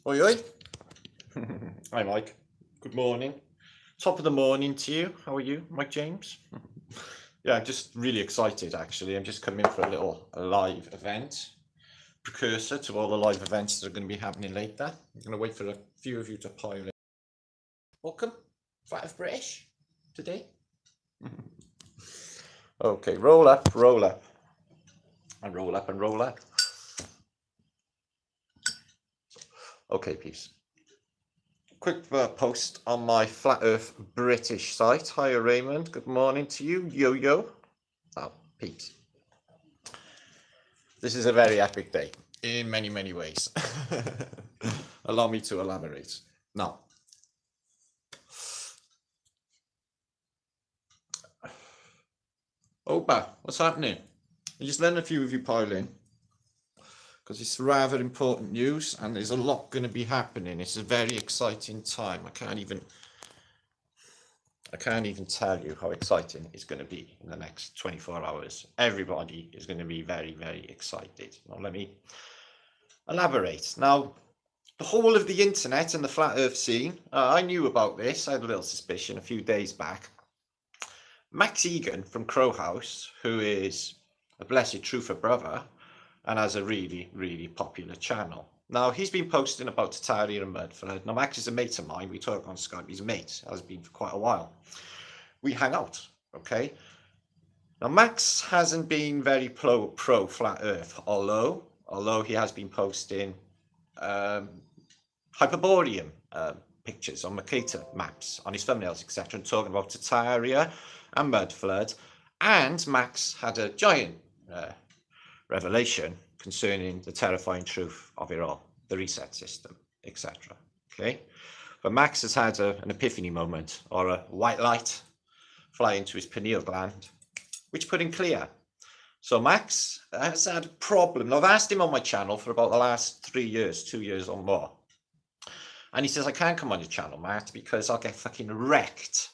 Oi, oi. Hi, Mike. Good morning. Top of the morning to you. How are you, Mike James? Yeah, I'm just really excited, actually. I'm just coming in for a little live event, precursor to all the live events that are going to be happening later. I'm going to wait for a few of you to pile in. Welcome, Flat of British, today. Okay, roll up, and roll up, and roll up. Okay, peace. Quick post on my Flat Earth British site. Hiya, Raymond. Good morning to you. Yo. Oh, Pete. This is a very epic day in many, many ways. Allow me to elaborate. Now, Opa, what's happening? I'm just letting a few of you pile in because it's rather important news and there's a lot going to be happening. It's a very exciting time. I can't even tell you how exciting it's going to be in the next 24 hours. Everybody is going to be very, very excited. Now, let me elaborate. Now, the whole of the internet and the flat earth scene, I knew about this. I had a little suspicion a few days back. Max Egan from Crowhouse, who is a blessed truther brother and has a really, really popular channel. Now, he's been posting about Tataria and Mudford. Now, Max is a mate of mine. We talk on Skype. He's a mate, has been for quite a while. We hang out, okay? Now, Max hasn't been very pro Flat Earth, although he has been posting Hyperborean pictures on Mercator maps, on his thumbnails, etc., and talking about Tataria and Mudflood. And Max had a giant revelation concerning the terrifying truth of it all, the reset system, etc. Okay, but Max has had an epiphany moment, or a white light fly into his pineal gland, which put him clear. So Max has had a problem. Now, I've asked him on my channel for about the last 3 years, 2 years or more. And he says, I can't come on your channel, Matt, because I'll get fucking wrecked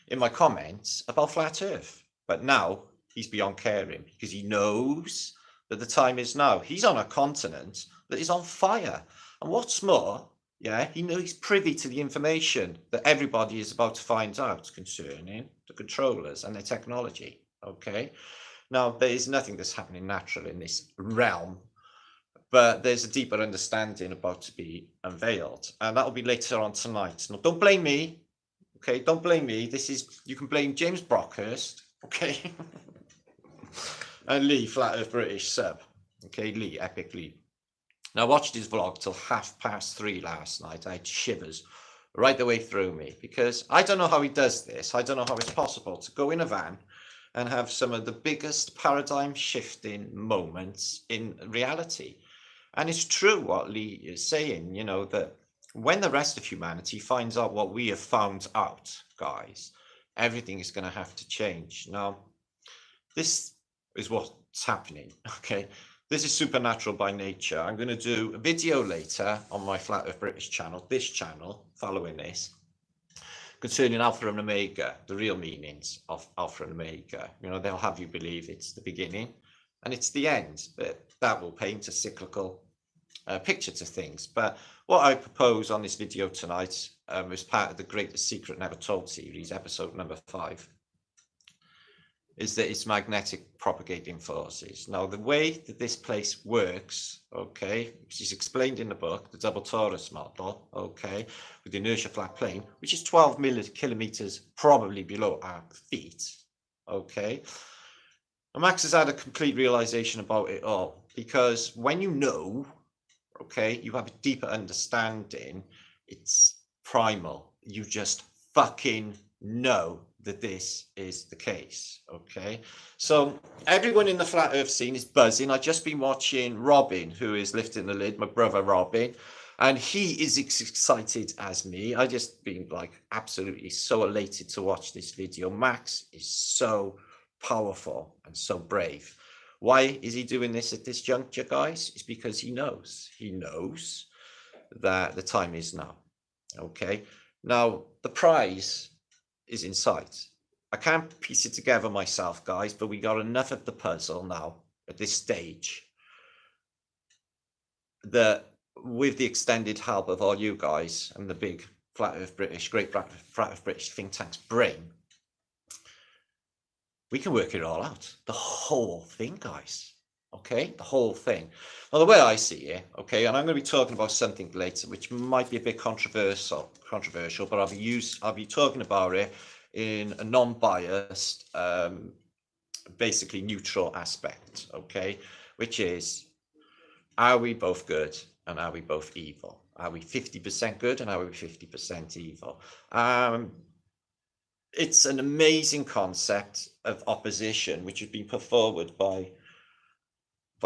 in my comments about Flat Earth. But now he's beyond caring because he knows that the time is now. He's on a continent that is on fire. And what's more, yeah, he knows he's privy to the information that everybody is about to find out concerning the controllers and their technology. Okay. Now, there is nothing that's happening natural in this realm, but there's a deeper understanding about to be unveiled, and that'll be later on tonight. Now, don't blame me. Okay, don't blame me. You can blame James Brockhurst, okay? And Lee, Flat Earth British sub. Okay, Lee, epic Lee. Now, I watched his vlog till 3:30 last night. I had shivers right the way through me because I don't know how he does this. I don't know how it's possible to go in a van and have some of the biggest paradigm shifting moments in reality. And it's true what Lee is saying, you know, that when the rest of humanity finds out what we have found out, guys, everything is going to have to change. Now, this is what's happening, okay? This is supernatural by nature. I'm going to do a video later on my Flat Earth British channel, this channel, following this, concerning Alpha and Omega, the real meanings of Alpha and Omega. You know, they'll have you believe it's the beginning and it's the end, but that will paint a cyclical picture to things. But what I propose on this video tonight is part of the Greatest Secret Never Told series, episode number 5, is that it's magnetic propagating forces. Now, the way that this place works, okay, which is explained in the book, the double torus model, okay, with the inertia flat plane, which is 12 kilometers probably below our feet, okay. And Max has had a complete realization about it all, because when you know, okay, you have a deeper understanding, it's primal. You just fucking know that this is the case, okay? So everyone in the flat earth scene is buzzing. I've just been watching Robin, who is lifting the lid, my brother Robin, and he is as excited as me. I just been like absolutely so elated to watch this video. Max is so powerful and so brave. Why is he doing this at this juncture, guys? It's because he knows that the time is now, okay? Now, the prize is in sight. I can't piece it together myself, guys, but we got enough of the puzzle now at this stage that with the extended help of all you guys and the big Flat Earth British think tank's brain, we can work it all out. The whole thing, guys. Okay, the whole thing. Now, the way I see it, okay, and I'm going to be talking about something later, which might be a bit controversial, but I'll be talking about it in a non-biased, basically neutral aspect, okay, which is, are we both good and are we both evil? Are we 50% good and are we 50% evil? It's an amazing concept of opposition, which has been put forward by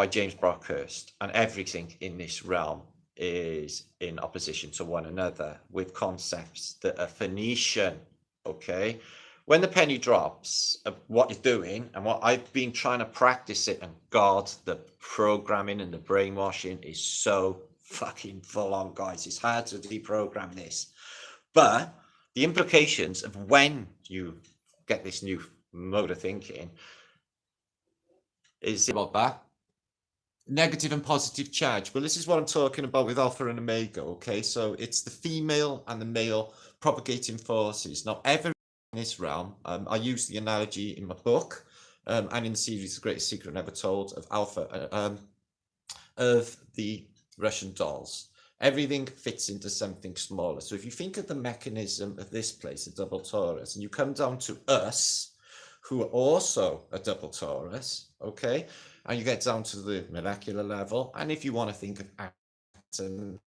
James Brockhurst, and everything in this realm is in opposition to one another with concepts that are Phoenician. Okay, when the penny drops of what you're doing and what I've been trying to practice it, and God, the programming and the brainwashing is so fucking full on, guys. It's hard to deprogram this, but the implications of when you get this new mode of thinking is about that. Negative and positive charge. Well, this is what I'm talking about with Alpha and Omega, okay? So it's the female and the male propagating forces. Now, in this realm, I use the analogy in my book and in the series The Greatest Secret Never Told of Alpha, of the Russian dolls. Everything fits into something smaller. So if you think of the mechanism of this place, a double torus, and you come down to us, who are also a double torus, okay? And you get down to the molecular level. And if you want to think of atoms,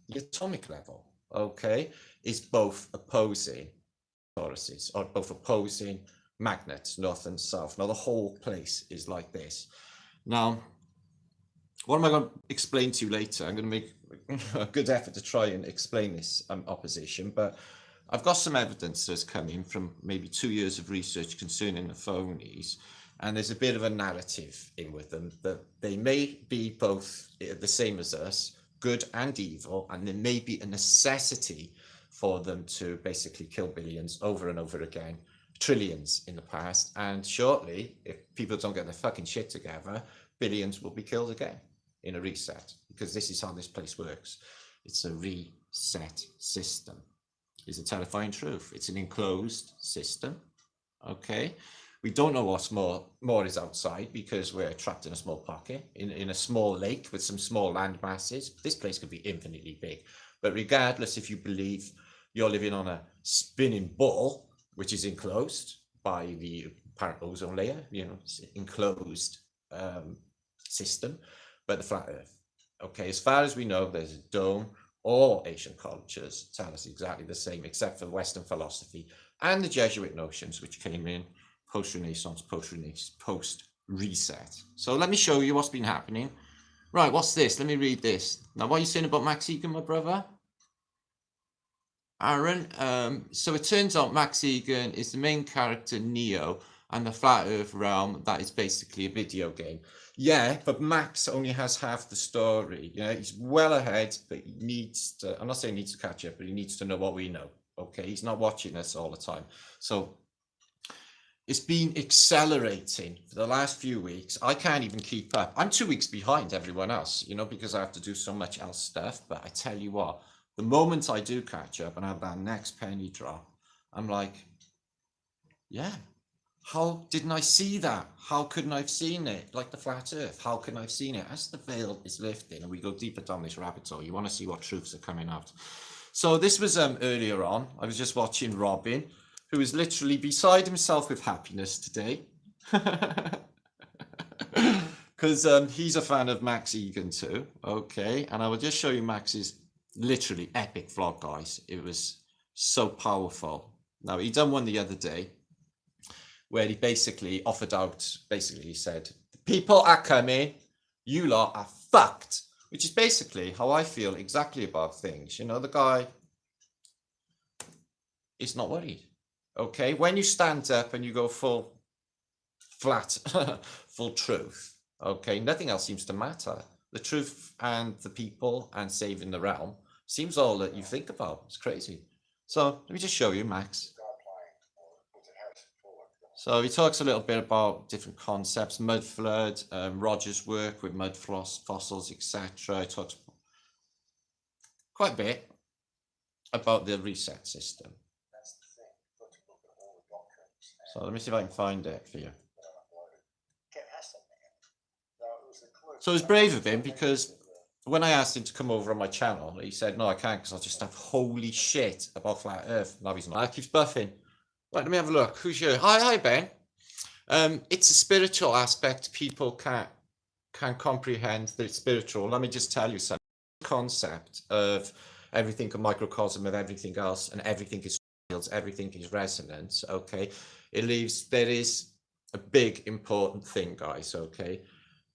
the atomic level, okay, is both opposing toruses, or both opposing magnets, north and south. Now, the whole place is like this. Now, what am I going to explain to you later? I'm going to make a good effort to try and explain this opposition, but I've got some evidence that's coming from maybe 2 years of research concerning the phonies, and there's a bit of a narrative in with them that they may be both the same as us, good and evil, and there may be a necessity for them to basically kill billions over and over again, trillions in the past, and shortly, if people don't get their fucking shit together, billions will be killed again in a reset, because this is how this place works. It's a reset system. It's a terrifying truth. It's an enclosed system, okay? We don't know what's more is outside because we're trapped in a small pocket, in a small lake with some small land masses. This place could be infinitely big. But regardless, if you believe you're living on a spinning ball, which is enclosed by the apparent ozone layer, you know, it's enclosed system, but the flat earth. Okay, as far as we know, there's a dome. All Asian cultures tell us exactly the same, except for Western philosophy and the Jesuit notions, which came in post-Renaissance, post-reset. So let me show you what's been happening. Right, what's this? Let me read this. Now, what are you saying about Max Igan, my brother? Aaron, so it turns out Max Igan is the main character, Neo, and the Flat Earth realm, that is basically a video game. Yeah, but Max only has half the story. Yeah, he's well ahead, but he needs to, I'm not saying he needs to catch up, but he needs to know what we know. Okay, he's not watching us all the time. So it's been accelerating for the last few weeks. I can't even keep up. I'm 2 weeks behind everyone else, you know, because I have to do so much else stuff. But I tell you what, the moment I do catch up and have that next penny drop, I'm like, yeah, how didn't I see that? How couldn't I have seen it? Like the flat earth, how couldn't I have seen it? As the veil is lifting and we go deeper down this rabbit hole, you want to see what truths are coming out. So this was earlier on. I was just watching Robin, who is literally beside himself with happiness today. Because he's a fan of Max Igan too. Okay, and I will just show you Max's literally epic vlog, guys. It was so powerful. Now, he done one the other day where he basically offered out, he said, people are coming, you lot are fucked, which is basically how I feel exactly about things. You know, the guy is not worried. Okay, when you stand up and you go full flat, full truth, okay, nothing else seems to matter. The truth and the people and saving the realm seems all that you think about. It's crazy. So let me just show you Max. So he talks a little bit about different concepts, mud flood, Roger's work with mud fossils, etc. He talks quite a bit about the reset system. So let me see if I can find it for you. So it was brave of him, because when I asked him to come over on my channel, he said, no, I can't, because I'll just have holy shit about flat earth. No, he's not. I keeps buffing. Right, let me have a look. Who's here? Hi, Ben. It's a spiritual aspect. People can't comprehend that it's spiritual. Let me just tell you something. The concept of everything a microcosm of everything else, and everything is fields, everything is resonance, okay? There is a big important thing, guys, okay?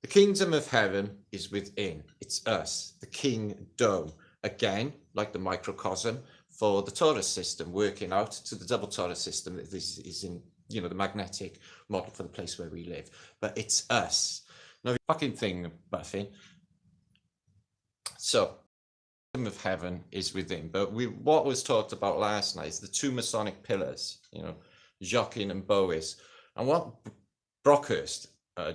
The kingdom of heaven is within. It's us, the kingdom. Again, like the microcosm for the torus system, working out to the double torus system. This is in, you know, the magnetic model for the place where we live. But it's us. Now, the fucking thing, buffing. So, the kingdom of heaven is within. But what was talked about last night is the two Masonic pillars, you know, Jacquin and Bois. And what Brockhurst,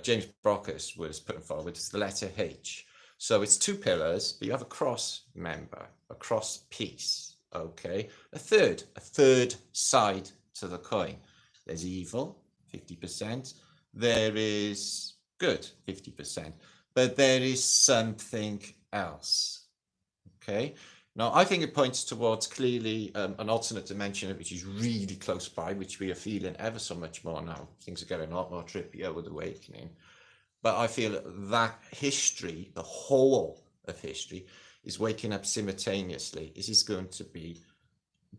James Brockhurst was putting forward is the letter H. So it's two pillars, but you have a cross member, a cross piece, okay? A third side to the coin. There's evil, 50%. There is good, 50%. But there is something else, okay? Now, I think it points towards clearly an alternate dimension, which is really close by, which we are feeling ever so much more now. Things are getting a lot more trippier with awakening. But I feel that history, the whole of history, is waking up simultaneously. This is going to be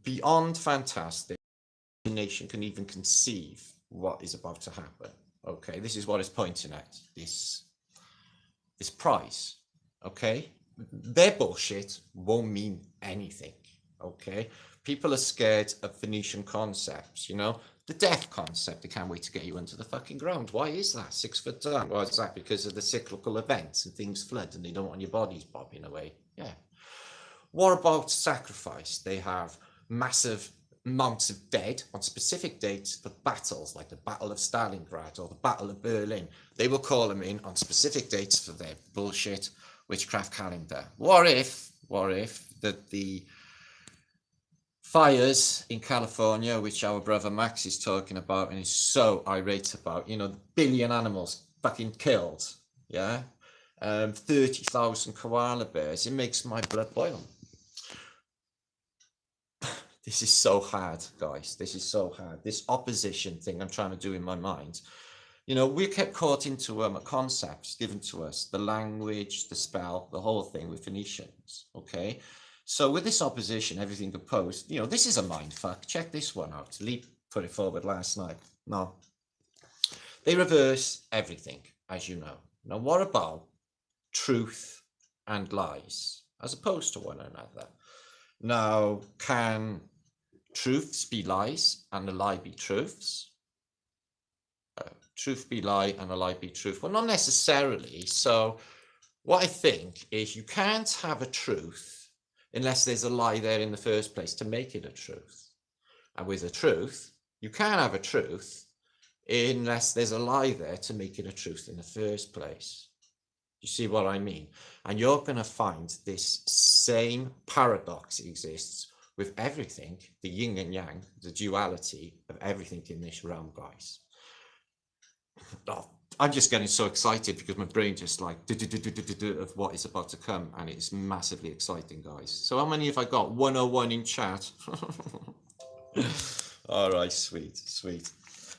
beyond fantastic. The nation can even conceive what is about to happen. Okay, this is what it's pointing at, this prize, okay? Their bullshit won't mean anything, okay? People are scared of Phoenician concepts, you know? The death concept, they can't wait to get you into the fucking ground. Why is that? 6 foot down. Why is that? Because of the cyclical events and things flood and they don't want your bodies bobbing away. Yeah. What about sacrifice? They have massive amounts of dead on specific dates for battles, like the Battle of Stalingrad or the Battle of Berlin. They will call them in on specific dates for their bullshit witchcraft calendar. What if that the fires in California, which our brother Max is talking about and is so irate about, you know, the billion animals fucking killed, yeah? 30,000 koala bears, it makes my blood boil. This is so hard, guys. This is so hard. This opposition thing I'm trying to do in my mind. You know, we kept caught into concepts given to us, the language, the spell, the whole thing with Phoenicians, okay? So with this opposition, everything opposed, you know, this is a mind fuck. Check this one out. Lee put it forward last night. No. They reverse everything, as you know. Now, what about truth and lies, as opposed to one another? Now, can truths be lies and a lie be truths? Truth be lie and a lie be truth? Well, not necessarily. So what I think is you can't have a truth unless there's a lie there in the first place to make it a truth. And with a truth, you can't have a truth unless there's a lie there to make it a truth in the first place. You see what I mean? And you're going to find this same paradox exists with everything, the yin and yang, the duality of everything in this realm, guys. Oh, I'm just getting so excited because my brain just like of what is about to come, and it's massively exciting, guys. So how many have I got? 101 in chat. All right, sweet.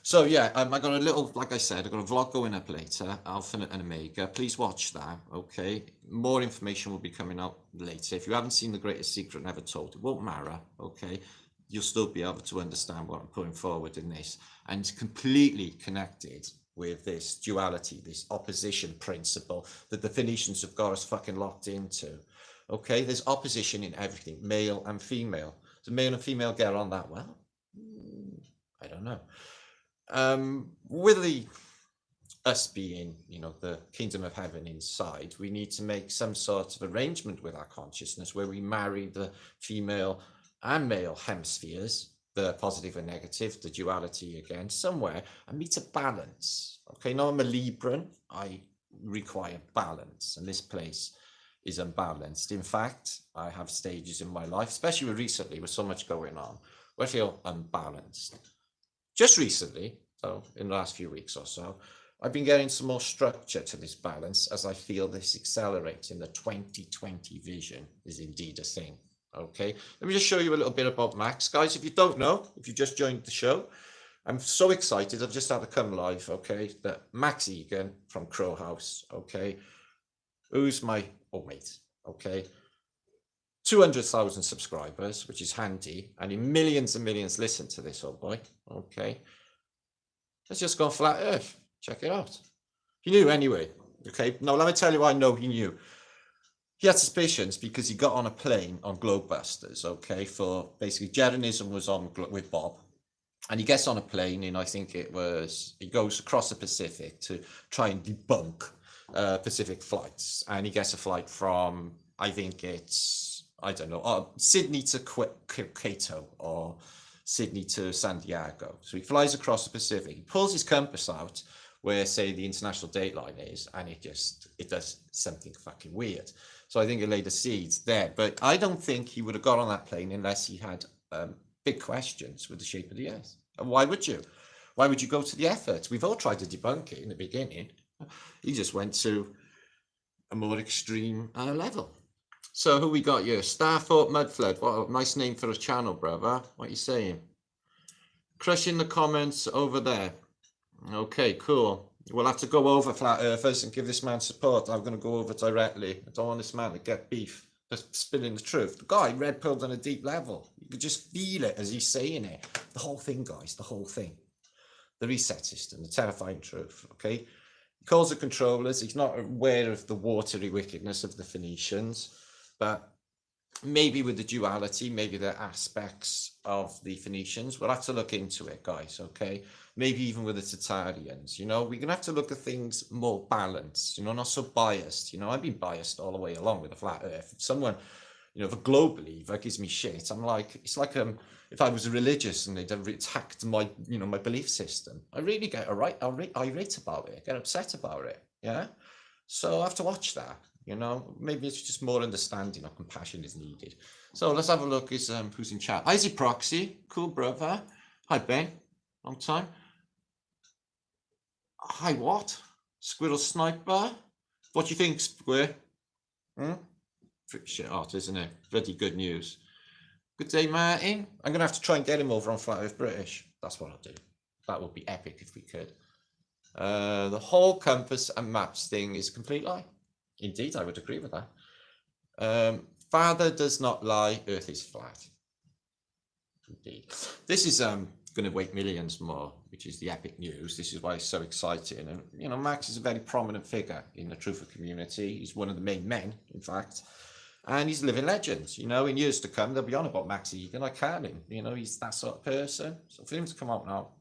So yeah, I got a little, like I said, I got a vlog going up later, Alpha and Omega. Please watch that, okay? More information will be coming out later. If you haven't seen The Greatest Secret Never Told, it won't matter, okay? You'll still be able to understand what I'm putting forward in this. And it's completely connected with this duality, this opposition principle that the Phoenicians have got us fucking locked into, okay? There's opposition in everything, male and female. Does male and female get on that well? I don't know. With us being, you know, the kingdom of heaven inside, we need to make some sort of arrangement with our consciousness where we marry the female and male hemispheres, the positive and negative, the duality again, somewhere, and meet a balance. Okay, now I'm a Libran, I require balance, and this place is unbalanced. In fact, I have stages in my life, especially recently with so much going on, where I feel unbalanced. Just recently, so in the last few weeks or so, I've been getting some more structure to this balance as I feel this accelerating. The 2020 vision is indeed a thing. Okay, let me just show you a little bit about Max. Guys, if you don't know, if you just joined the show, I'm so excited. I've just had to come live, okay, that Max Egan from Crowhouse, okay, who's my old mate, okay, 200,000 subscribers, which is handy, and millions and millions listen to this old boy, okay. Let's just go flat earth. Check it out. He knew anyway, okay. Now, let me tell you why I know he knew. He had suspicions because he got on a plane on Globebusters, okay, for basically Jeranism was on with Bob. And he gets on a plane, and I think it was, he goes across the Pacific to try and debunk Pacific flights. And he gets a flight from, I think it's, I don't know, Sydney to Quito or Sydney to San Diego. So he flies across the Pacific, he pulls his compass out where, say, the international date line is, and it does something fucking weird. So I think it laid the seeds there. But I don't think he would have got on that plane unless he had big questions with the shape of the earth. And why would you? Why would you go to the effort? We've all tried to debunk it in the beginning. He just went to a more extreme level. So who we got here? Starthought Mudflood. What a nice name for a channel, brother. What are you saying? Crushing the comments over there. Okay, cool. We'll have to go over Flat Earthers and give this man support. I'm going to go over directly. I don't want this man to get beef. Just spilling the truth. The guy red-pilled on a deep level. You could just feel it as he's saying it. The whole thing, guys, the whole thing. The reset system, the terrifying truth, okay? He calls the controllers. He's not aware of the watery wickedness of the Phoenicians, but maybe with the duality, maybe there are aspects of the Phoenicians. We'll have to look into it, guys, okay? Maybe even with the Tatarians, you know, we're going to have to look at things more balanced, you know, not so biased. You know, I've been biased all the way along with the flat earth. If someone, you know, if a globe believer gives me shit, I'm like, it's like if I was religious and they'd attacked my, you know, my belief system, I really get irate about it, get upset about it, yeah? So I have to watch that, you know, maybe it's just more understanding or compassion is needed. So let's have a look at who's in chat. Isaac Proxy, cool brother. Hi, Ben, long time. Hi, what? Squirrel Sniper? What do you think, Square? Shit art, isn't it? Bloody good news. Good day, Martin. I'm going to have to try and get him over on Flat Earth British. That's what I'll do. That would be epic if we could. The whole compass and maps thing is a complete lie. Indeed, I would agree with that. Father does not lie, Earth is flat. Indeed. This is going to wake millions more, which is the epic news. This is why it's so exciting. And, you know, Max is a very prominent figure in the Truther community. He's one of the main men, in fact. And he's a living legend. You know, in years to come, they'll be on about Max Egan. I can't him. You know, he's that sort of person. So for him to come out now,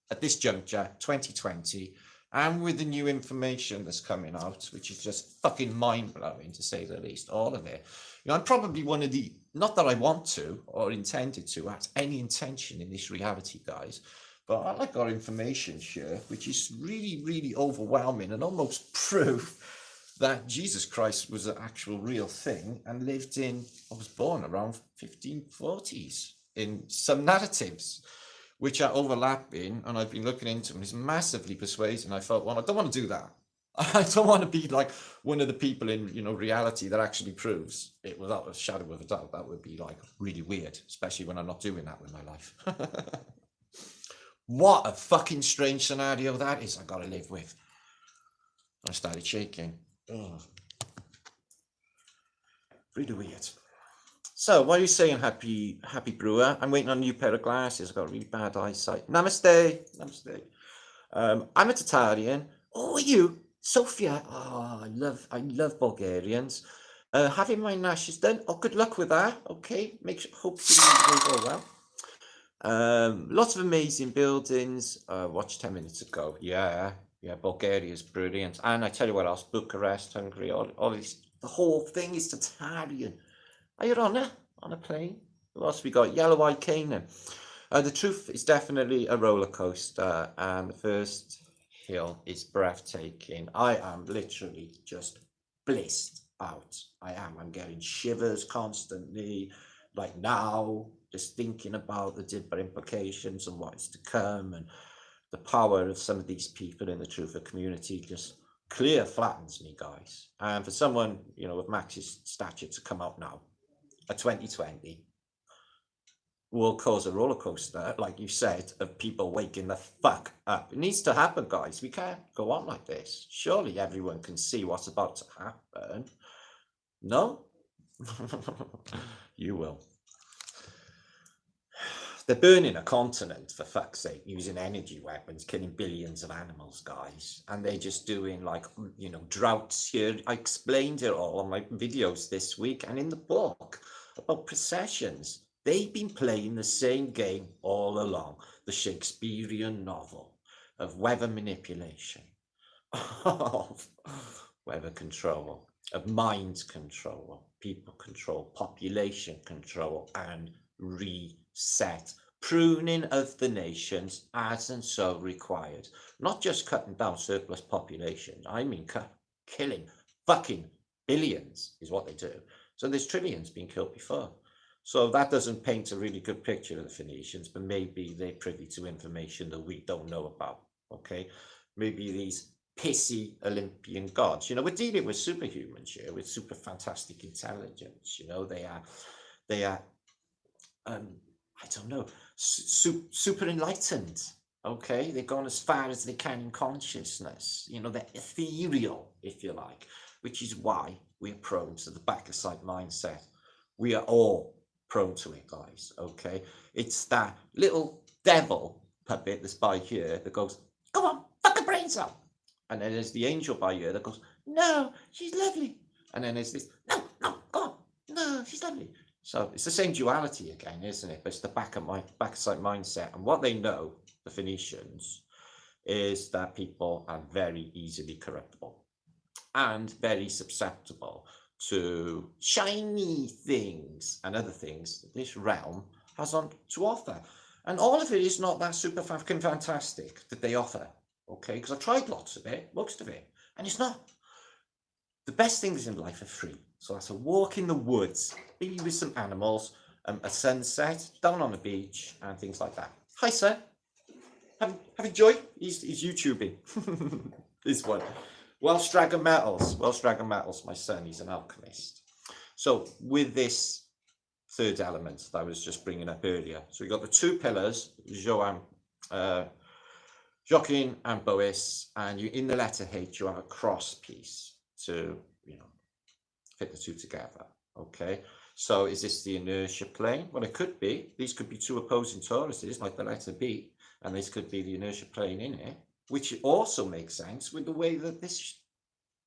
at this juncture, 2020, and with the new information that's coming out, which is just fucking mind-blowing, to say the least, all of it. You know, I'm probably one of the, not that I want to or intended to have any intention in this reality, guys, but I like our information here, which is really, really overwhelming and almost proof that Jesus Christ was an actual real thing and lived in, I was born around 1540s in some narratives, which are overlapping, and I've been looking into them. It's massively persuasive. I felt, well, I don't want to do that. I don't want to be like one of the people in, you know, reality that actually proves it without a shadow of a doubt. That would be like really weird, especially when I'm not doing that with my life. What a fucking strange scenario that is. I got to live with. I started shaking. Oh. Really weird. So, what are you saying, happy brewer? I'm waiting on a new pair of glasses. I've got really bad eyesight. Namaste. Namaste. I'm a Tatarian. Oh, are you? Sophia. Oh, I love Bulgarians. Having my nashes done. Oh, good luck with that. Okay. Hopefully it will go well. Lots of amazing buildings. Watched 10 minutes ago. Yeah, Bulgaria is brilliant. And I tell you what else, Bucharest, Hungary, all these, the whole thing is Tatarian. Are you on a plane? Who else we got? Yellow-Eye Canaan. The truth is definitely a roller coaster, and the first hill is breathtaking. I am literally just blissed out. I am. I'm getting shivers constantly. Like now, just thinking about the deeper implications and what is to come, and the power of some of these people in the truther community just clear flattens me, guys. And for someone, you know, of Max's stature to come out now at 2020 will cause a roller coaster, like you said, of people waking the fuck up. It needs to happen, guys. We can't go on like this. Surely everyone can see what's about to happen. No? You will. They're burning a continent, for fuck's sake, using energy weapons, killing billions of animals, guys. And they're just doing, like, you know, droughts here. I explained it all on my videos this week and in the book about processions. They've been playing the same game all along, the Shakespearean novel of weather manipulation, of weather control, of mind control, people control, population control, and reset, pruning of the nations as and so required. Not just cutting down surplus population, I mean killing fucking billions is what they do. So there's trillions being killed before. So that doesn't paint a really good picture of the Phoenicians, but maybe they're privy to information that we don't know about, okay? Maybe these pissy Olympian gods, you know, we're dealing with superhumans here, with super fantastic intelligence, you know, they are I don't know, super enlightened, okay? They've gone as far as they can in consciousness, you know, they're ethereal, if you like, which is why we're prone to the back-of-sight mindset. We are all prone to it, guys, okay? It's that little devil puppet that's by here that goes, come on, fuck her brains out. And then there's the angel by here that goes, no, she's lovely. And then there's this, no, go on, no, she's lovely. So it's the same duality again, isn't it? But it's the back-of-sight mindset. And what they know, the Phoenicians, is that people are very easily corruptible and very susceptible to shiny things and other things that this realm has on to offer. And all of it is not that super fucking fantastic that they offer, okay? Because I've tried lots of it, most of it, and it's not. The best things in life are free. So that's a walk in the woods, maybe with some animals, a sunset, down on the beach, and things like that. Hi, sir. Having joy? He's YouTubing. This one. Welsh Dragon Metals, my son, he's an alchemist. So with this third element that I was just bringing up earlier, so we got the two pillars, Joachim and Bois, and you in the letter H, you have a cross piece to, you know, fit the two together, okay? So is this the inertia plane? Well, it could be. These could be two opposing toruses, like the letter B, and this could be the inertia plane in it, which also makes sense with the way that this,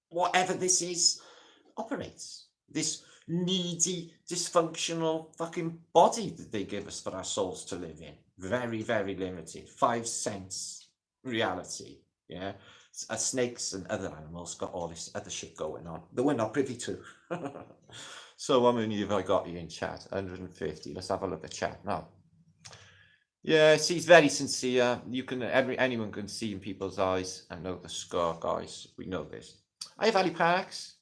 whatever this is, operates. This needy, dysfunctional fucking body that they give us for our souls to live in. Very, very limited. 5 sense reality, yeah? Snakes and other animals got all this other shit going on that we're not privy to. So how many have I got you in chat? 150. Let's have a look at chat now. Yeah, he's very sincere. You can, anyone can see in people's eyes and know the scar, guys. We know this. Hi, Valley Parks.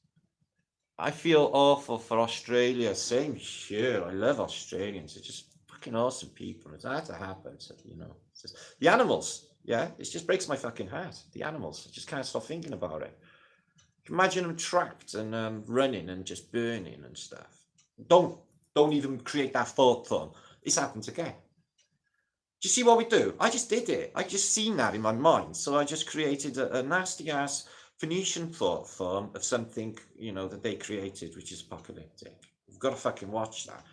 I feel awful for Australia. Same here. I love Australians. They're just fucking awesome people. It's had to happen. So, you know, it's just, the animals. Yeah, it just breaks my fucking heart. The animals. I just can't stop thinking about it. Imagine them trapped and running and just burning and stuff. Don't even create that thought form. It's happened again. Do you see what we do? I just did it. I just seen that in my mind. So I just created a nasty ass Phoenician thought form of something, you know, that they created, which is apocalyptic. We've got to fucking watch that.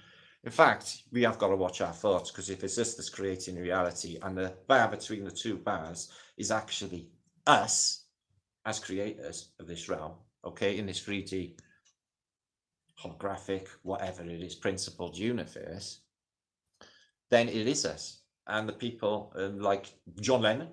In fact, we have got to watch our thoughts, because if it's us that's creating reality and the bar between the two bars is actually us as creators of this realm, okay, in this 3D holographic, whatever it is, principled universe, then it is us. And the people, like John Lennon,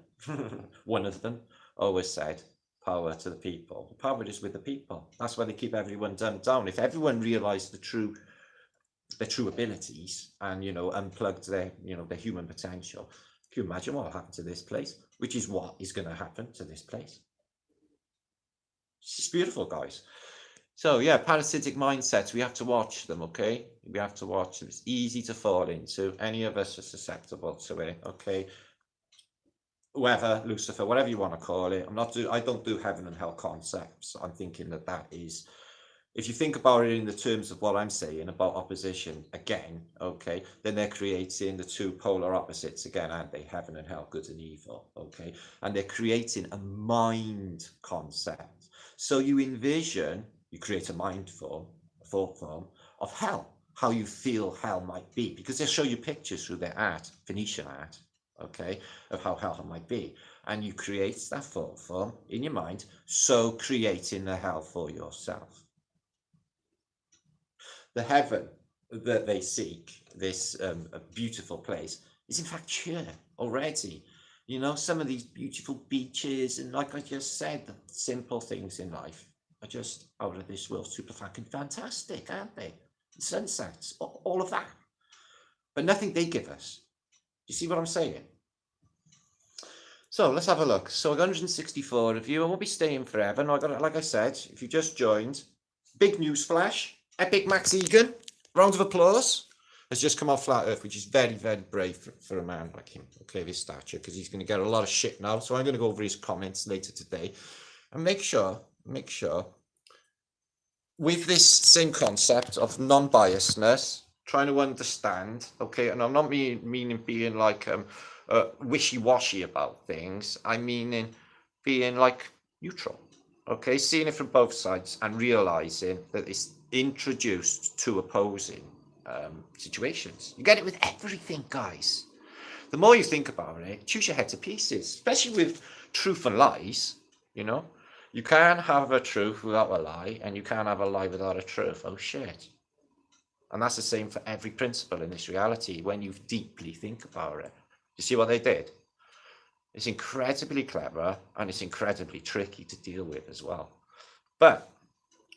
one of them, always said, power to the people. The power is with the people. That's why they keep everyone dumbed down. If everyone realized their true abilities and, you know, unplugged their, you know, their human potential, can you imagine what will happen to this place? Which is what is going to happen to this place. It's beautiful, guys. So yeah, parasitic mindsets, we have to watch them, okay? We have to watch them. It's easy to fall into. Any of us are susceptible to it, okay? Whoever, Lucifer, whatever you want to call it. I don't do heaven and hell concepts. I'm thinking that is, if you think about it in the terms of what I'm saying about opposition, again, okay, then they're creating the two polar opposites again, aren't they? Heaven and hell, good and evil, okay? And they're creating a mind concept. So you create a mind form, a thought form of hell, how you feel hell might be, because they'll show you pictures through their art, Phoenician art, okay, of how hell might be. And you create that thought form in your mind, so creating the hell for yourself. The heaven that they seek, this a beautiful place, is in fact here already. You know, some of these beautiful beaches, and like I just said, the simple things in life are just out of this world, super fucking fantastic, aren't they? The sunsets, all of that. But nothing they give us. You see what I'm saying? So let's have a look. So 164 of you, and we'll be staying forever. No, like I said, if you just joined, big news flash. Epic Max Egan, round of applause, has just come off Flat Earth, which is very, very brave for a man like him, okay, of his stature, because he's going to get a lot of shit now. So I'm going to go over his comments later today and make sure, with this same concept of non-biasness, trying to understand, okay, and I'm not meaning being like wishy-washy about things. I mean in being like neutral, okay, seeing it from both sides and realizing that it's introduced two opposing situations. You get it with everything, guys. The more you think about it, chews your head to pieces, especially with truth and lies. You know, you can't have a truth without a lie, and you can't have a lie without a truth. Oh shit. And that's the same for every principle in this reality when you deeply think about it. You see what they did? It's incredibly clever, and it's incredibly tricky to deal with as well. But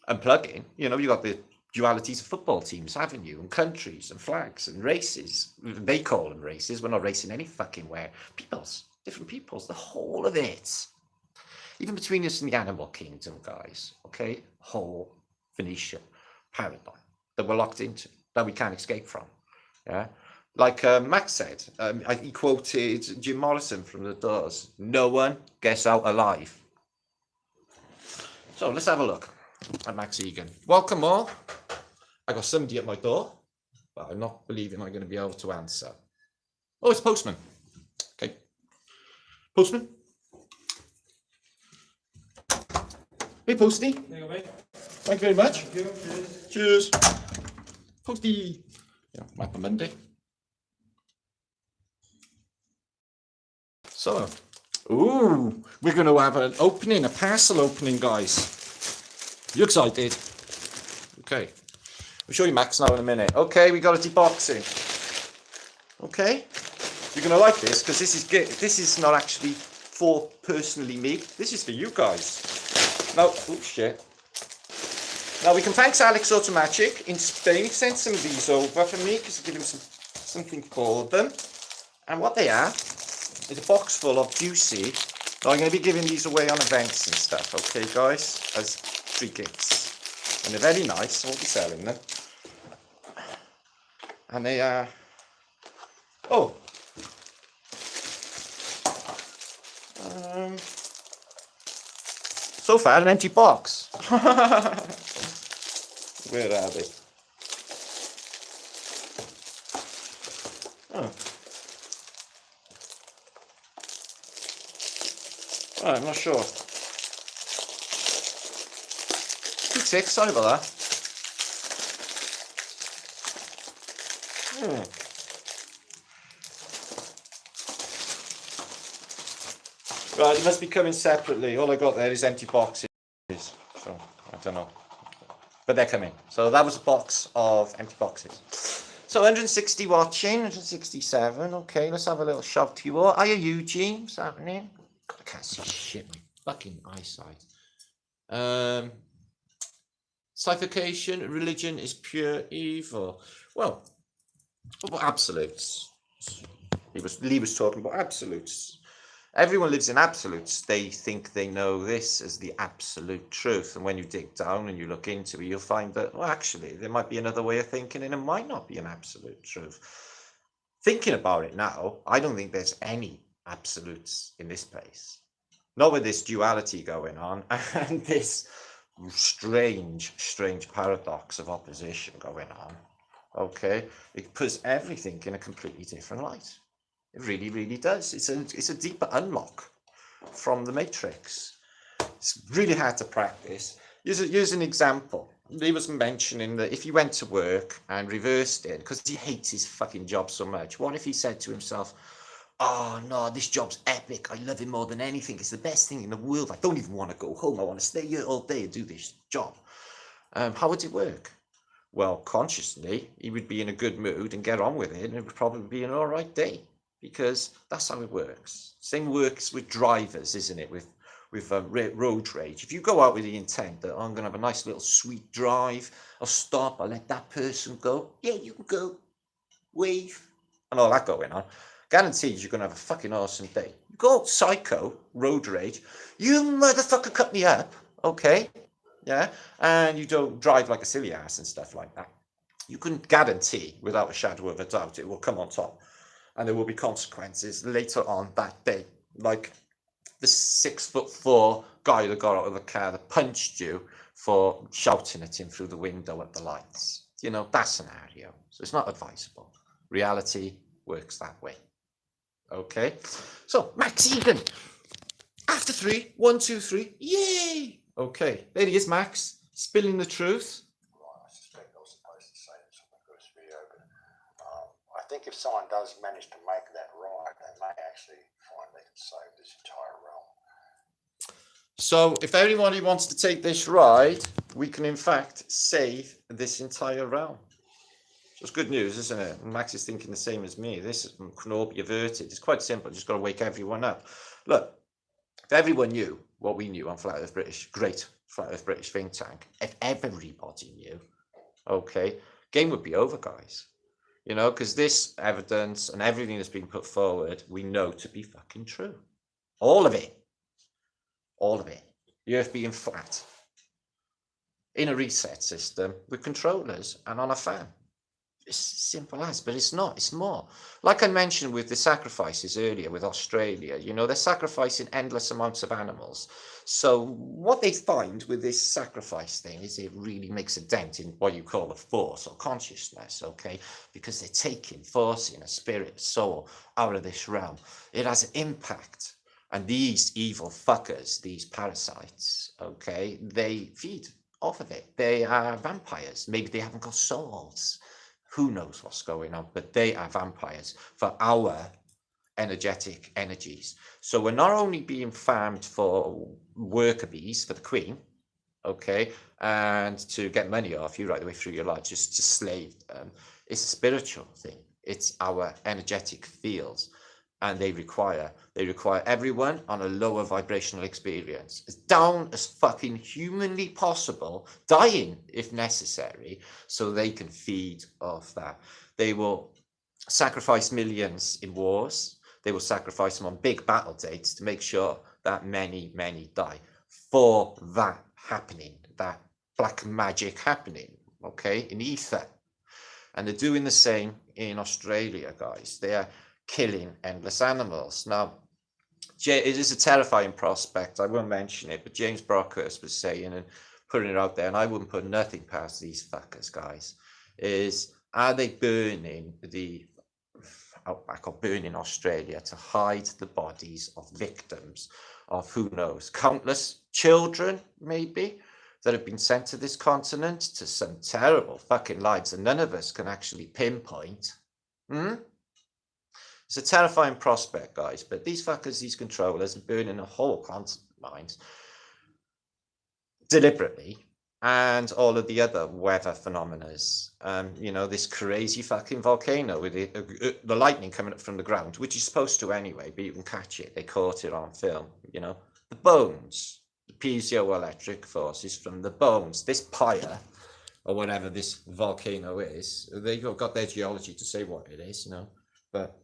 unplugging, you know, you got the dualities of football teams, haven't you? And countries and flags and races. They call them races. We're not racing any fucking where. Peoples, different peoples, the whole of it. Even between us and the animal kingdom, guys, okay? Whole Phoenician paradigm that we're locked into, that we can't escape from, yeah? Like Max said, he quoted Jim Morrison from The Doors, no one gets out alive. So let's have a look at Max Egan. Welcome all. I got somebody at my door, but I'm not believing I'm going to be able to answer. Oh, it's Postman. Okay. Postman. Hey, Posty. There you go, mate. Thank you very much. Thank you. Cheers. Cheers. Posty. Yeah, Mappa Monday. So, ooh, we're going to have an opening, a parcel opening, guys. You excited? Okay. I'll show you Max now in a minute. Okay, we got a deboxing. Okay. You're going to like this because this is not actually for personally me. This is for you guys. Now, oh shit. Now we can thank Alex Automatic in Spain. He sent some of these over for me because I give him something for them. And what they are is a box full of juicy. So I'm going to be giving these away on events and stuff, okay, guys, as free gifts. And they're very nice. I won't be selling them. And they are. Oh. So far, an empty box. Where are they? Oh. Oh, I'm not sure. 6, sorry about that. Right, it must be coming separately. All I got there is empty boxes. So, I don't know. But they're coming. So that was a box of empty boxes. So 160 watching, 167. Okay, let's have a little shove to you all. Hiya, Eugene. What's happening? God, I can't see shit. My fucking eyesight. Cification, religion is pure evil. Well, what about absolutes? Lee was talking about absolutes. Everyone lives in absolutes. They think they know this as the absolute truth. And when you dig down and you look into it, you'll find that, well, actually, there might be another way of thinking and it might not be an absolute truth. Thinking about it now, I don't think there's any absolutes in this place. Not with this duality going on and this strange paradox of opposition going on. Okay, it puts everything in a completely different light. It really, really does. It's a deeper unlock from the matrix. It's really hard to practice. Use an example. He was mentioning that if he went to work and reversed it, because he hates his fucking job so much, what if he said to himself, oh no, this job's epic. I love it more than anything. It's the best thing in the world. I don't even want to go home. I want to stay here all day and do this job. How would it work? Well, consciously, he would be in a good mood and get on with it, and it would probably be an all right day, because that's how it works. Same works with drivers, isn't it? With road rage. If you go out with the intent that I'm going to have a nice little sweet drive, I'll stop, I'll let that person go. Yeah, you can go. Wave. And all that going on. Guaranteed you're going to have a fucking awesome day. You go psycho, road rage. You motherfucker cut me up. Okay. Yeah. And you don't drive like a silly ass and stuff like that. You can guarantee, without a shadow of a doubt, it will come on top. And there will be consequences later on that day. Like the 6'4" guy that got out of the car that punched you for shouting at him through the window at the lights. You know, that scenario. So it's not advisable. Reality works that way. Okay. So, Max Egan. After 3, 1, 2, 3. Yay! Okay. There he is, Max. Spilling the truth. Right, I suspect I was supposed to say this on the first video, but I think if someone does manage to make that right, they may actually find they can save this entire realm. So if anybody wants to take this ride, we can in fact save this entire realm. So it's good news, isn't it? And Max is thinking the same as me. This can all be averted. It's quite simple. Just got to wake everyone up. Look, if everyone knew what we knew on Flat Earth British, great Flat Earth British think tank, if everybody knew, okay, game would be over, guys. You know, because this evidence and everything that's been put forward, we know to be fucking true. All of it. All of it. The Earth being flat. In a reset system with controllers and on a fan. It's simple as, but it's not. It's more. Like I mentioned with the sacrifices earlier with Australia, you know, they're sacrificing endless amounts of animals. So what they find with this sacrifice thing is it really makes a dent in what you call the force or consciousness, okay? Because they're taking, forcing a spirit, soul out of this realm. It has an impact. And these evil fuckers, these parasites, okay, they feed off of it. They are vampires. Maybe they haven't got souls. Who knows what's going on, but they are vampires for our energetic energies. So we're not only being farmed for worker bees for the queen, okay, and to get money off you right the way through your life, just to slave them. It's a spiritual thing. It's our energetic fields. And they require everyone on a lower vibrational experience, as down as fucking humanly possible, dying if necessary, so they can feed off that. They will sacrifice millions in wars. They will sacrifice them on big battle dates to make sure that many die for that happening, that black magic happening, okay, in ether. And they're doing the same in Australia, guys. They are killing endless animals. Now, it is a terrifying prospect. I won't mention it, but James Brockhurst was saying and putting it out there, and I wouldn't put nothing past these fuckers, guys, are they burning the outback or burning Australia to hide the bodies of victims of who knows, countless children, maybe, that have been sent to this continent to some terrible fucking lives that none of us can actually pinpoint. It's a terrifying prospect, guys, but these fuckers, these controllers, are burning a whole continent minds deliberately, and all of the other weather phenomena. You know, this crazy fucking volcano with the lightning coming up from the ground, which is supposed to anyway, but you can catch it. They caught it on film, you know. The bones, the piezoelectric forces from the bones. This pyre, or whatever this volcano is, they've got their geology to say what it is, you know, but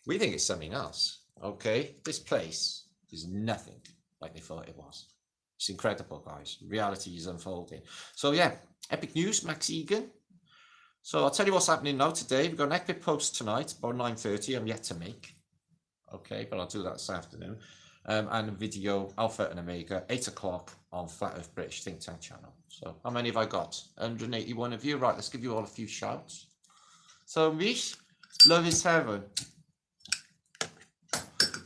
we think it's something else. Okay, this place is nothing like they thought it was. It's incredible, guys. Reality is unfolding. So yeah, epic news, Max Egan. So I'll tell you what's happening now today. We've got an epic post tonight, about 9:30. I'm yet to make. Okay, but I'll do that this afternoon. And a video, Alpha and Omega, 8 o'clock on Flat Earth British Think Tank channel. So how many have I got? 181 of you. Right, let's give you all a few shouts. So Mish, love is heaven.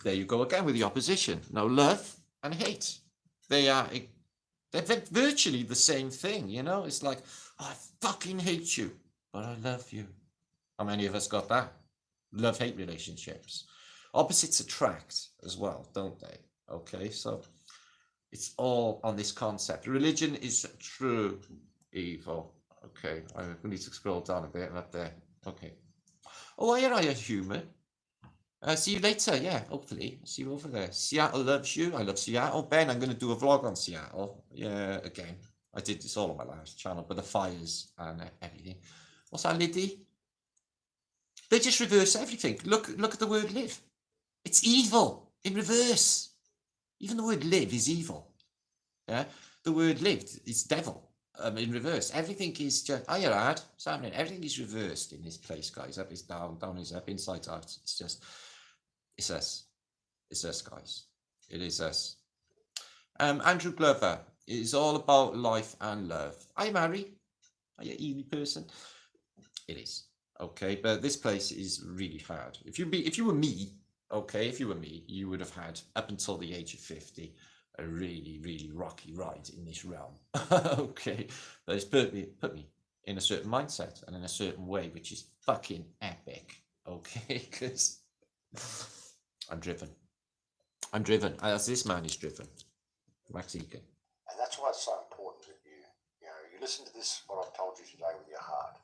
There you go again with the opposition. Now love and hate. They're virtually the same thing, you know? It's like, oh, I fucking hate you, but I love you. How many of us got that? Love-hate relationships. Opposites attract as well, don't they? Okay, so it's all on this concept. Religion is true evil. Okay, I need to scroll down a bit and up there. Okay. Oh, here I am, human. See you later. Yeah, hopefully. See you over there. Seattle loves you. I love Seattle. Ben, I'm going to do a vlog on Seattle. Yeah, again. I did this all on my last channel, but the fires and everything. What's that, Liddy? They just reverse everything. Look at the word live. It's evil in reverse. Even the word live is evil. Yeah, the word lived is devil. In reverse. Everything is just. Oh, you're hard. What's happening? Everything is reversed in this place, guys. Up is down, down is up, inside out. It's just. It's us. It's us, guys. It is us. Andrew Glover. It is all about life and love. Are you married? Are you an easy person? It is. Okay, but this place is really hard. If you were me, okay, if you were me, you would have had, up until the age of 50, a really, really rocky ride in this realm. Okay, but it's put me in a certain mindset and in a certain way, which is fucking epic. Okay, because I'm driven, as this man is driven. Max Egan. And that's why it's so important that you listen to this, what I've told you today, with your heart.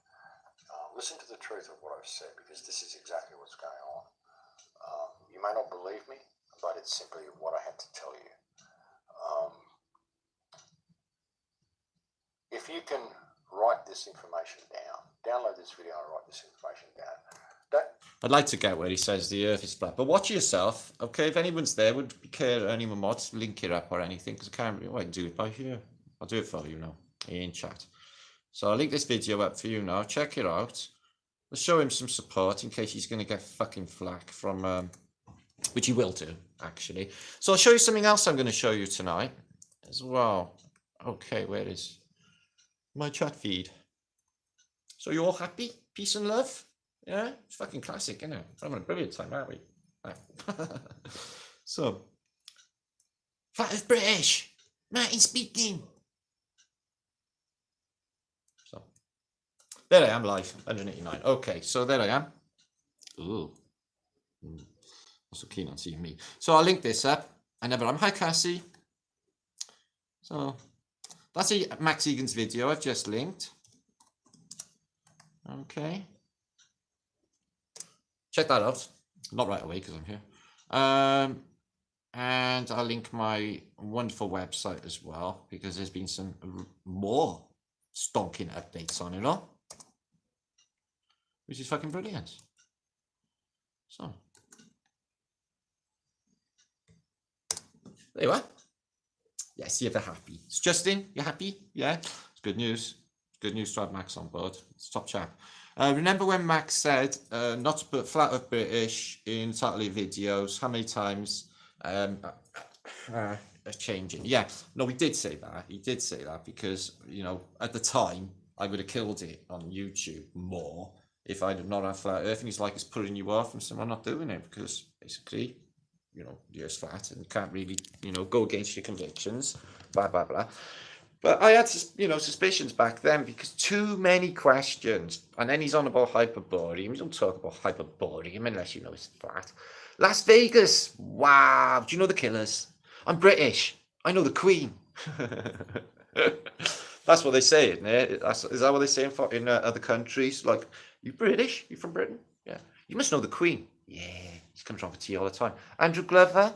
Listen to the truth of what I've said, because this is exactly what's going on. You may not believe me, but it's simply what I had to tell you. If you can write this information down, download this video and write this information down. I'd like to get where he says the earth is flat, but watch yourself, okay? If anyone's there, would you care, anyone mods, link it up or anything, because I can't really, I can do it by here. I'll do it for you now, in chat. So I'll link this video up for you now. Check it out. Let's show him some support in case he's going to get fucking flack from, which he will do, actually. So I'll show you something else I'm going to show you tonight as well. Okay, where is my chat feed? So you all happy? Peace and love? Yeah, it's fucking classic, isn't it? We're having a brilliant time, aren't we? So, Flat Earth British, Martin speaking. So, there I am live, 189. Okay, so there I am. Ooh. I'm so keen on seeing me. So I'll link this up. Hi, Cassie. So, that's Max Egan's video I've just linked. Okay. Check that out. Not right away because I'm here. And I'll link my wonderful website as well, because there's been some more stonking updates on it all, which is fucking brilliant. So there you are. Yes, you're happy. It's Justin, you happy? Yeah, it's good news. It's good news to have Max on board. It's top chap. Remember when Max said not to put Flat Earth British in satellite videos? How many times? Changing. Yeah, no, we did say that. He did say that because, you know, at the time, I would have killed it on YouTube more if I'd have not had Flat Earth. And he's like, it's putting you off. And so I'm not doing it because basically, you know, the Earth's flat and you can't really, you know, go against your convictions, blah, blah, blah. But I had, you know, suspicions back then because too many questions. And then he's on about hyperborium. You don't talk about hyperborium unless you know it's flat. Las Vegas. Wow. Do you know the Killers? I'm British. I know the Queen. That's what they say, isn't it? Is that what they say in other countries? Like, you British? You from Britain? Yeah. You must know the Queen. Yeah. She comes around for tea all the time. Andrew Glover.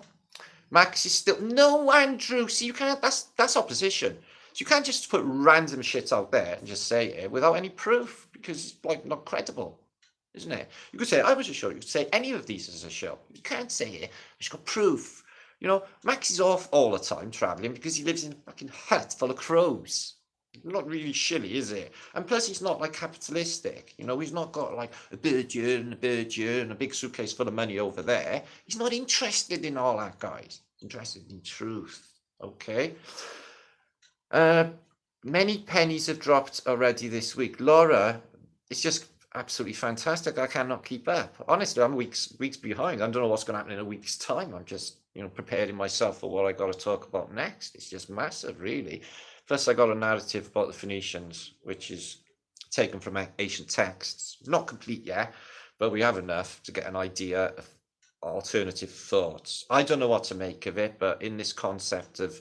Max is still... No, Andrew. See, you can't... That's opposition. So you can't just put random shit out there and just say it without any proof because it's like not credible. isn't it? You could say I was a show. You could say any of these is a show. You can't say it. It's got proof. You know, Max is off all the time traveling because he lives in a fucking hut full of crows. Not really shilly, is it? And plus, he's not like capitalistic. You know, he's not got like a bird here and a bird here and a big suitcase full of money over there. He's not interested in all that, guys. He's interested in truth. Okay. Many pennies have dropped already this week. Laura, it's just absolutely fantastic. I cannot keep up. Honestly, I'm weeks behind. I don't know what's going to happen in a week's time. I'm just, you know, preparing myself for what I got to talk about next. It's just massive, really. Plus, I got a narrative about the Phoenicians, which is taken from ancient texts. Not complete yet, but we have enough to get an idea of alternative thoughts. I don't know what to make of it, but in this concept of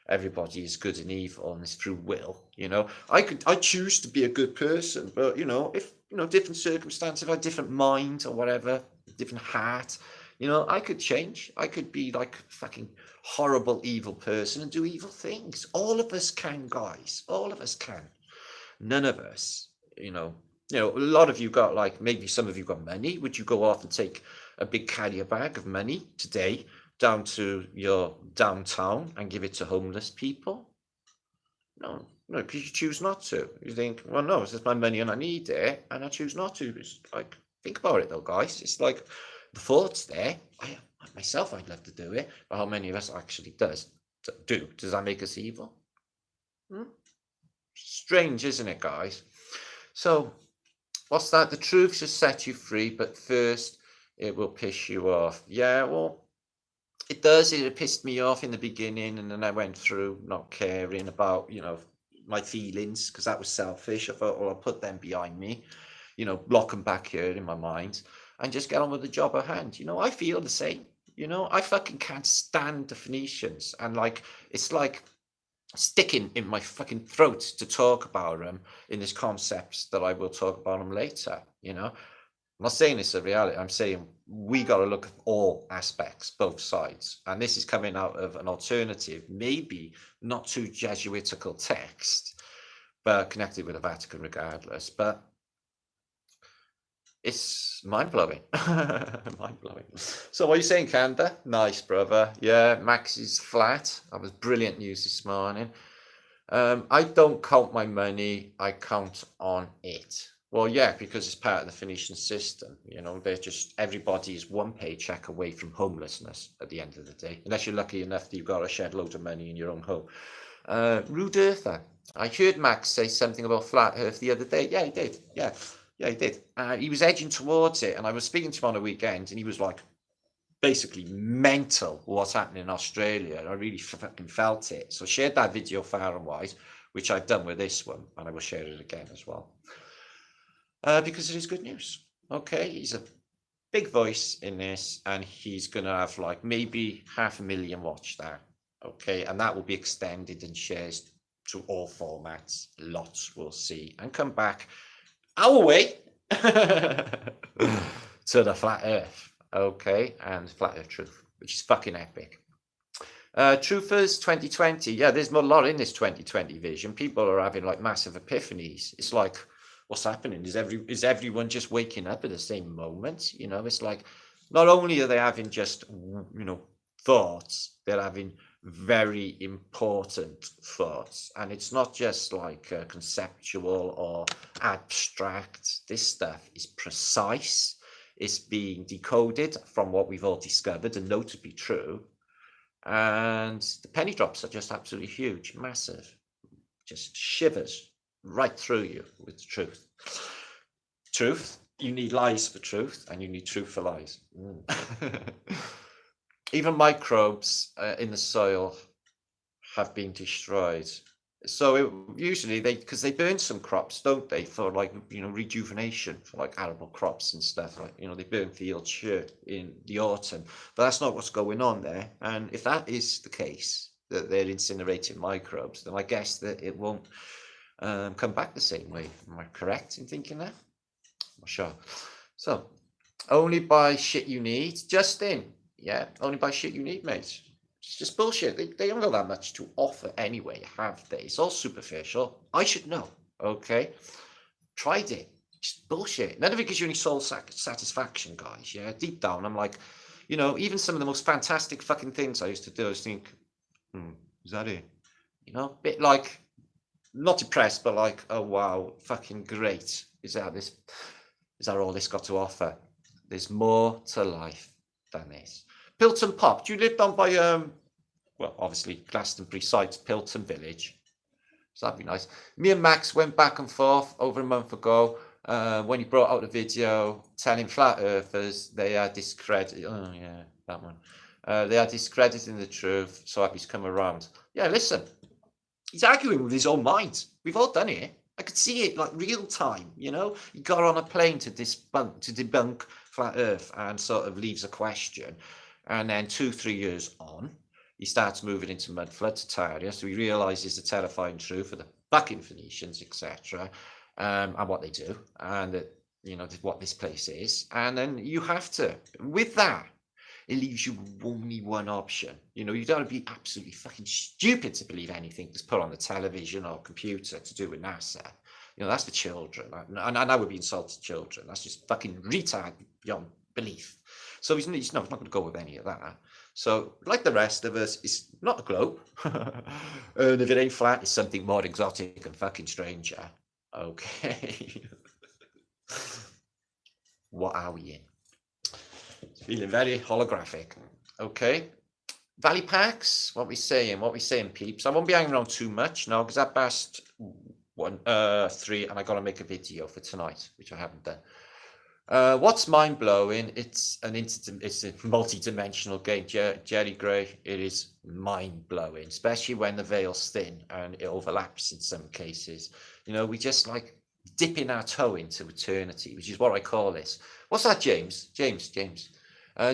everybody is good and evil and it's through will, you know, I choose to be a good person, but you know, if you know, different circumstances, if I had a different mind or whatever, different heart, you know, I could change. I could be like a fucking horrible evil person and do evil things. All of us can, guys. All of us can. None of us, you know, a lot of you got like, maybe some of you got money. Would you go off and take a big carrier bag of money today down to your downtown and give it to homeless people? No, because you choose not to. You think, well, no, it's just my money and I need it, and I choose not to. It's like, think about it though, guys. It's like the thought's there. Myself, I'd love to do it, but how many of us actually do? Does that make us evil? Strange, isn't it, guys? So, what's that? The truth should set you free, but first it will piss you off. Yeah, well, it does. It pissed me off in the beginning, and then I went through not caring about, you know, my feelings, because that was selfish. I thought, well, I'll put them behind me, you know, block them back here in my mind, and just get on with the job at hand. You know, I feel the same. You know, I fucking can't stand the Phoenicians, and like, it's like sticking in my fucking throat to talk about them in this concepts that I will talk about them later. You know, I'm not saying it's a reality. I'm saying we got to look at all aspects, both sides. And this is coming out of an alternative, maybe not too Jesuitical text, but connected with the Vatican regardless. But it's mind-blowing. Mind-blowing. So what are you saying, Kanda? Nice, brother. Yeah, Max is flat. That was brilliant news this morning. I don't count my money. I count on it. Well, yeah, because it's part of the Phoenician system. You know, they're just, everybody is one paycheck away from homelessness at the end of the day, unless you're lucky enough that you've got a shed load of money in your own home. Rude Earther. I heard Max say something about flat Earth the other day. Yeah, he did. Yeah, he did. He was edging towards it, and I was speaking to him on a weekend, and he was like, basically mental what's happening in Australia. I really fucking felt it. So I shared that video far and wide, which I've done with this one, and I will share it again as well. Because it is good news. Okay, he's a big voice in this, and he's gonna have like maybe 500,000 watch that. Okay, and that will be extended and shared to all formats. Lots will see and come back our way to the flat Earth. Okay, and flat Earth truth, which is fucking epic. Truthers 2020. Yeah, there's a lot in this 2020 vision. People are having like massive epiphanies. It's like, what's happening? Is everyone just waking up at the same moment? You know, it's like, not only are they having just, you know, thoughts, they're having very important thoughts, and it's not just like conceptual or abstract. This stuff is precise. It's being decoded from what we've all discovered and know to be true, and the penny drops are just absolutely huge, massive, just shivers right through you with truth. Truth, you need lies for truth, and you need truth for lies. Even microbes in the soil have been destroyed. So usually because they burn some crops, don't they, for like, you know, rejuvenation, for like arable crops and stuff, like, you know, they burn fields here in the autumn, but that's not what's going on there. And if that is the case, that they're incinerating microbes, then I guess that it won't come back the same way. Am I correct in thinking that? I'm not sure. So only buy shit you need. Justin, yeah, only buy shit you need, mate. It's just bullshit. They don't got that much to offer anyway, have they? It's all superficial. I should know, okay? Tried it. Just bullshit. None of it gives you any soul satisfaction, guys. Yeah, deep down, I'm like, you know, even some of the most fantastic fucking things I used to do, I just think, is that it? You know, bit like, not depressed, but like, oh wow, fucking great. Is that all this got to offer? There's more to life than this. Pilton Pop, do you live down by well, obviously Glastonbury site, Pilton Village? So that'd be nice. Me and Max went back and forth over a month ago when he brought out the video telling flat earthers they are discredited. Oh yeah, that one. They are discrediting the truth, so happy to come around. Yeah, listen, he's arguing with his own mind. We've all done it. I could see it like real time, you know. He got on a plane to debunk flat Earth and sort of leaves a question, and then 2-3 years on, he starts moving into mud flood to Tyria, so he realizes the terrifying truth of the fucking Phoenicians, etc., and what they do, and that, you know, what this place is. And then you have to, with that, it leaves you only one option. You know, you don't have to be absolutely fucking stupid to believe anything that's put on the television or computer to do with NASA. You know, that's for children. And I would be insulted children. That's just fucking retard beyond belief. So he's not going to go with any of that. So, like the rest of us, it's not a globe. And if it ain't flat, it's something more exotic and fucking stranger. Okay. What are we in? Feeling very holographic. Okay. Valley Packs, what we saying, peeps? I won't be hanging around too much now because I passed 3 and I got to make a video for tonight, which I haven't done. What's mind blowing? It's a multi-dimensional game, Jerry Gray. It is mind blowing, especially when the veil's thin and it overlaps in some cases. You know, we just like dipping our toe into eternity, which is what I call this. What's that, James? James.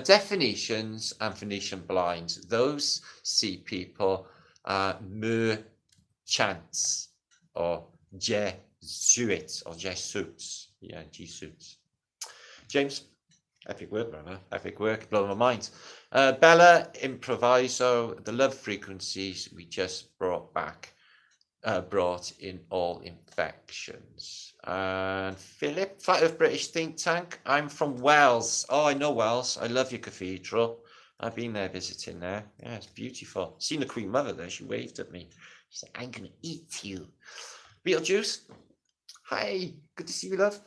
Definitions and Phoenician blinds. Those see people merchants or Jesuits or Jesuits. Yeah, Jesuits. James, epic work, brother. Epic work, blowing my mind. Bella, Improviso, the love frequencies we just brought in all infections. And Philip, Flat Earth British think tank. I'm from Wales. Oh, I know Wales. I love your cathedral. I've been there visiting there. Yeah, it's beautiful. Seen the Queen Mother there. She waved at me. She said, I'm going to eat you. Beetlejuice. Hi. Good to see you, love.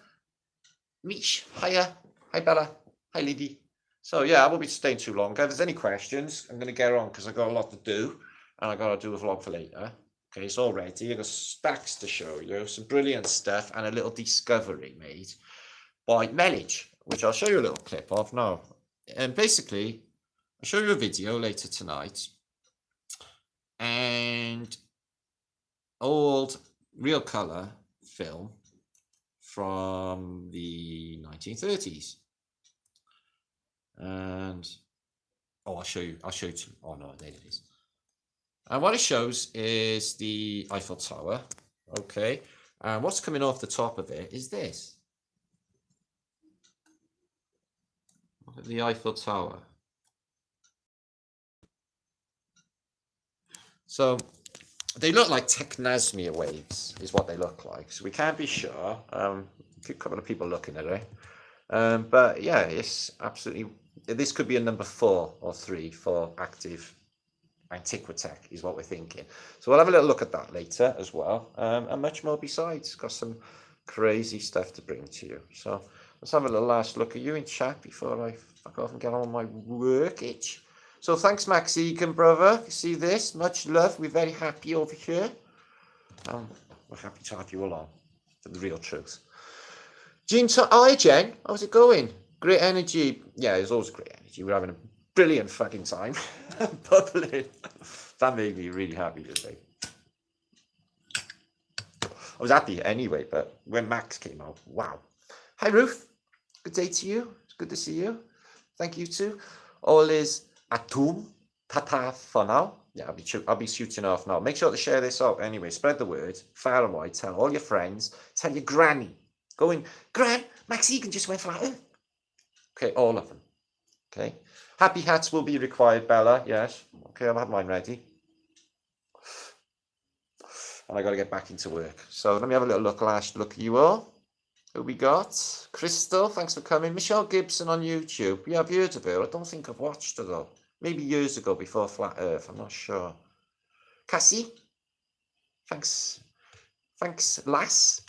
Mish. Hiya. Hi, Bella. Hi, Liddy. So, yeah, I won't be staying too long. If there's any questions, I'm going to get on because I've got a lot to do. And I've got to do a vlog for later. Okay, it's all ready. I've got stacks to show you, some brilliant stuff, and a little discovery made by Melage, which I'll show you a little clip of now. And basically, I'll show you a video later tonight. And old real colour film from the 1930s. And I'll show you. Oh no, there it is. And what it shows is the Eiffel Tower, okay? And what's coming off the top of it is this. Look at the Eiffel Tower. So they look like technosmia waves, is what they look like. So we can't be sure. A couple of people looking at it. But yeah, it's absolutely, this could be a number 4 or 3 for active Antiquitech is what we're thinking. So we'll have a little look at that later as well, and much more besides. Got some crazy stuff to bring to you. So let's have a little last look at you in chat before I fuck off and get on with my workage. So thanks, Max Egan, brother. You see this? Much love. We're very happy over here. We're happy to have you along for the real truth. Hi, Jen. How's it going? Great energy. Yeah, there's always great energy. We're having a brilliant fucking time. Bubbling. That made me really happy today. I was happy anyway, but when Max came out, wow. Hi, Ruth. Good day to you. It's good to see you. Thank you too. All is atum. Tata for now. Yeah, I'll be shooting off now. Make sure to share this out anyway. Spread the word. Far and wide. Tell all your friends. Tell your granny. Going, Gran, Max Egan just went flat Earth. Okay, all of them. Okay. Happy hats will be required, Bella. Yes. Okay, I'll have mine ready. And I got to get back into work. So let me have a little last look at you all. Who we got? Crystal, thanks for coming. Michelle Gibson on YouTube. Yeah, I've heard of her. I don't think I've watched her though. Maybe years ago before Flat Earth. I'm not sure. Cassie, thanks. Thanks, Lass.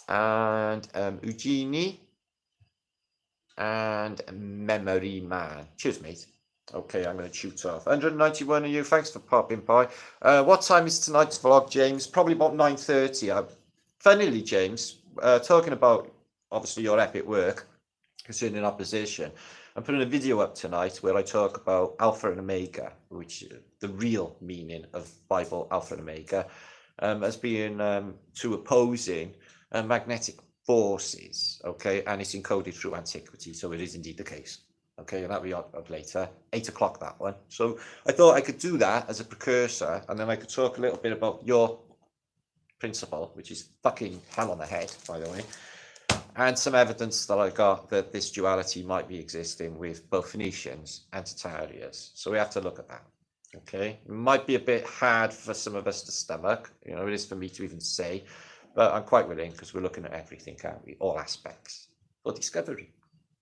And Eugenie. And Memory Man. Cheers, mate. Okay, I'm going to shoot off. 191 of you. Thanks for popping by. What time is tonight's vlog, James? Probably about 9:30. Funnily, James, talking about obviously your epic work concerning opposition, I'm putting a video up tonight where I talk about Alpha and Omega, which the real meaning of Bible Alpha and Omega, as being two opposing magnetic forces. Okay, and it's encoded through antiquity, so it is indeed the case. Okay, and that'll be up later, 8 o'clock that one. So I thought I could do that as a precursor, and then I could talk a little bit about your principle, which is fucking hell on the head, by the way, and some evidence that I got that this duality might be existing with both Phoenicians and Tatarians. So we have to look at that. Okay, it might be a bit hard for some of us to stomach, you know, it is for me to even say, but I'm quite willing because we're looking at everything, can't we? All aspects for discovery.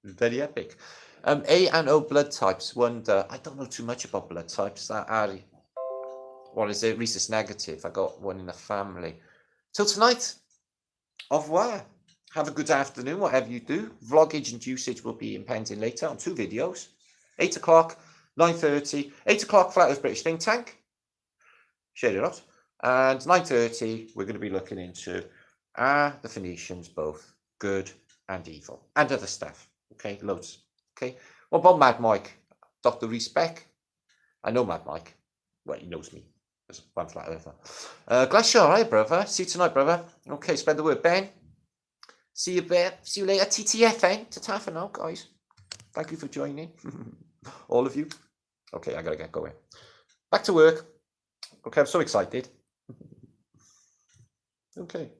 Very epic. A and O blood types. Wonder. I don't know too much about blood types. That are, what is it? Rhesus negative. I got one in the family. Till tonight. Au revoir. Have a good afternoon, whatever you do. Vloggage and usage will be impending later on 2 videos. 8 o'clock, 9:30. 8 o'clock, Flat Earth British Think Tank. Share it out. And 9:30, we're going to be looking into are the Phoenicians both good and evil? And other stuff. Okay, loads. Okay. What about Mad Mike? Dr. Respec? I know Mad Mike. Well, he knows me. There's one Flat Earther. Glacier, all right, brother. See you tonight, brother. Okay, spread the word. Ben. See you later. TTFN. Ta-ta for now, guys. Thank you for joining. All of you. Okay, I gotta get going. Back to work. Okay, I'm so excited. Okay.